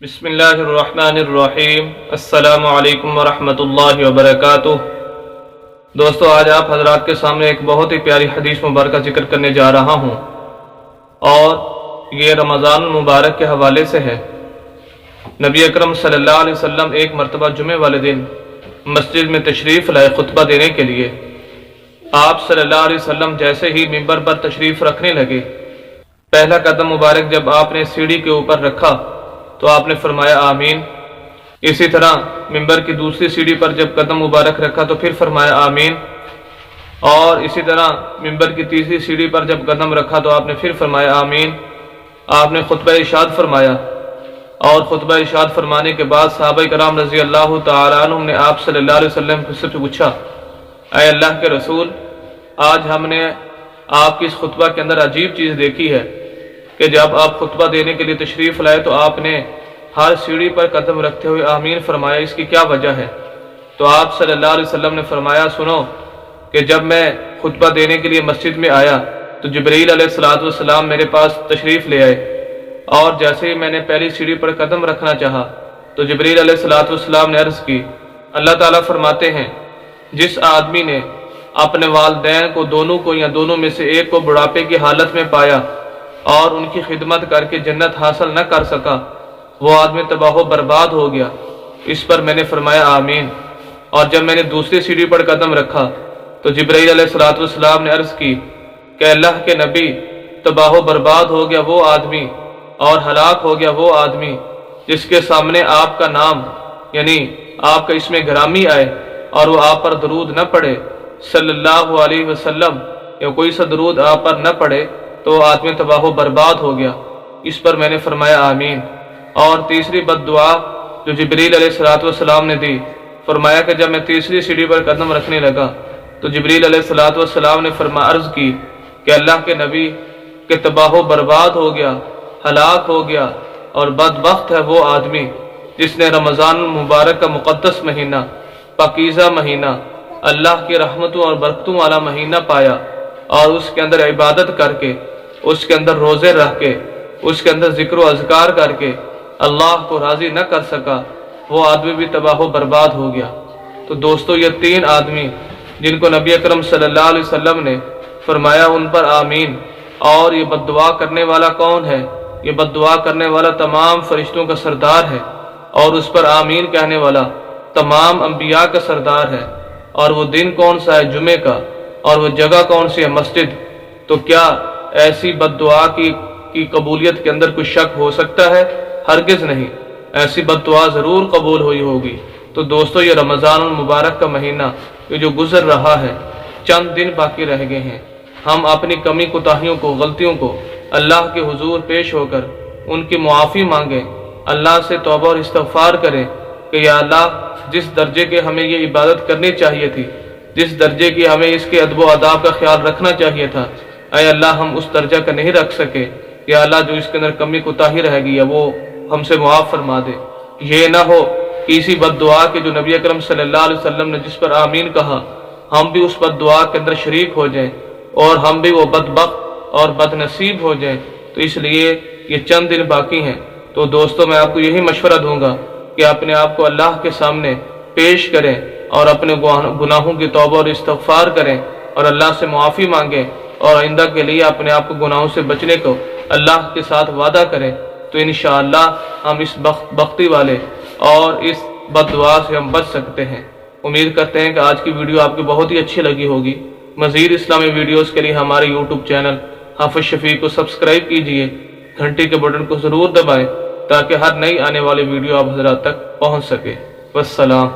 بسم اللہ الرحمن الرحیم۔ السلام علیکم ورحمۃ اللہ وبرکاتہ۔ دوستو، آج آپ حضرات کے سامنے ایک بہت ہی پیاری حدیث مبارکہ ذکر کرنے جا رہا ہوں، اور یہ رمضان المبارک کے حوالے سے ہے۔ نبی اکرم صلی اللہ علیہ وسلم ایک مرتبہ جمعہ والے دن مسجد میں تشریف لائے خطبہ دینے کے لیے۔ آپ صلی اللہ علیہ وسلم جیسے ہی ممبر پر تشریف رکھنے لگے، پہلا قدم مبارک جب آپ نے سیڑھی کے اوپر رکھا تو آپ نے فرمایا آمین۔ اسی طرح ممبر کی دوسری سیڑھی پر جب قدم مبارک رکھا تو پھر فرمایا آمین، اور اسی طرح ممبر کی تیسری سیڑھی پر جب قدم رکھا تو آپ نے پھر فرمایا آمین۔ آپ نے خطبہ ارشاد فرمایا، اور خطبہ ارشاد فرمانے کے بعد صحابہ کرام رضی اللہ تعالیٰ عنہم نے آپ صلی اللہ علیہ وسلم سے پوچھا، اے اللہ کے رسول، آج ہم نے آپ کی اس خطبہ کے اندر عجیب چیز دیکھی ہے کہ جب آپ خطبہ دینے کے لیے تشریف لائے تو آپ نے ہر سیڑھی پر قدم رکھتے ہوئے آمین فرمایا، اس کی کیا وجہ ہے؟ تو آپ صلی اللہ علیہ وسلم نے فرمایا، سنو کہ جب میں خطبہ دینے کے لیے مسجد میں آیا تو جبرائیل علیہ السلام میرے پاس تشریف لے آئے، اور جیسے ہی میں نے پہلی سیڑھی پر قدم رکھنا چاہا تو جبرائیل علیہ السلام نے عرض کی، اللہ تعالیٰ فرماتے ہیں جس آدمی نے اپنے والدین کو دونوں کو یا دونوں میں سے ایک کو بڑھاپے کی حالت میں پایا اور ان کی خدمت کر کے جنت حاصل نہ کر سکا، وہ آدمی تباہ و برباد ہو گیا۔ اس پر میں نے فرمایا آمین۔ اور جب میں نے دوسری سیڑھی پر قدم رکھا تو جبرائیل علیہ السلام نے عرض کی کہ اللہ کے نبی، تباہ و برباد ہو گیا وہ آدمی اور ہلاک ہو گیا وہ آدمی جس کے سامنے آپ کا نام یعنی آپ کا اسم گرامی آئے اور وہ آپ پر درود نہ پڑے صلی اللہ علیہ وسلم، یا کوئی سا درود آپ پر نہ پڑے تو آدمی تباہ و برباد ہو گیا۔ اس پر میں نے فرمایا آمین۔ اور تیسری بد دعا جو جبرائیل علیہ السلام نے دی، فرمایا کہ جب میں تیسری سیڑھی پر قدم رکھنے لگا تو جبرائیل علیہ السلام نے عرض کی کہ اللہ کے نبی کہ تباہ و برباد ہو گیا، ہلاک ہو گیا اور بدبخت ہے وہ آدمی جس نے رمضان المبارک کا مقدس مہینہ، پاکیزہ مہینہ، اللہ کی رحمتوں اور برکتوں والا مہینہ پایا، اور اس کے اندر عبادت کر کے، اس کے اندر روزے رکھ کے، اس کے اندر ذکر و اذکار کر کے اللہ کو راضی نہ کر سکا، وہ آدمی بھی تباہ و برباد ہو گیا۔ تو دوستو، یہ تین آدمی جن کو نبی اکرم صلی اللہ علیہ وسلم نے فرمایا ان پر آمین، اور یہ بد دعا کرنے والا کون ہے؟ یہ بد دعا کرنے والا تمام فرشتوں کا سردار ہے، اور اس پر آمین کہنے والا تمام انبیاء کا سردار ہے۔ اور وہ دن کون سا ہے؟ جمعے کا، اور وہ جگہ کون سی ہے؟ مسجد۔ تو کیا ایسی بد دعا کی قبولیت کے اندر کوئی شک ہو سکتا ہے؟ ہرگز نہیں، ایسی بد دعا ضرور قبول ہوئی ہوگی۔ تو دوستو، یہ رمضان المبارک کا مہینہ یہ جو گزر رہا ہے، چند دن باقی رہ گئے ہیں، ہم اپنی کمی کوتاہیوں کو، غلطیوں کو اللہ کے حضور پیش ہو کر ان کی معافی مانگیں، اللہ سے توبہ اور استغفار کریں کہ یا اللہ، جس درجے کے ہمیں یہ عبادت کرنی چاہیے تھی، جس درجے کی ہمیں اس کے ادب و آداب کا خیال رکھنا چاہیے تھا، اے اللہ ہم اس درجہ کا نہیں رکھ سکے، یا اللہ جو اس کے اندر کمی کوتاہی رہ گئی ہے وہ ہم سے معاف فرما دے۔ یہ نہ ہو کہ اسی بد دعا کے جو نبی اکرم صلی اللہ علیہ وسلم نے جس پر آمین کہا، ہم بھی اس بد دعا کے اندر شریک ہو جائیں اور ہم بھی وہ بدبخت اور بد نصیب ہو جائیں۔ تو اس لیے یہ چند دن باقی ہیں۔ تو دوستو، میں آپ کو یہی مشورہ دوں گا کہ اپنے آپ کو اللہ کے سامنے پیش کریں اور اپنے گناہوں کی توبہ اور استغفار کریں اور اللہ سے معافی مانگیں، اور آئندہ کے لیے اپنے آپ کو گناہوں سے بچنے کو اللہ کے ساتھ وعدہ کریں۔ تو انشاءاللہ ہم اس بختی والے اور اس بد دعا سے ہم بچ سکتے ہیں۔ امید کرتے ہیں کہ آج کی ویڈیو آپ کو بہت ہی اچھی لگی ہوگی۔ مزید اسلامی ویڈیوز کے لیے ہمارے یوٹیوب چینل حافظ شفیع کو سبسکرائب کیجئے، گھنٹی کے بٹن کو ضرور دبائیں تاکہ ہر نئی آنے والی ویڈیو آپ حضرات تک پہنچ سکے۔ والسلام۔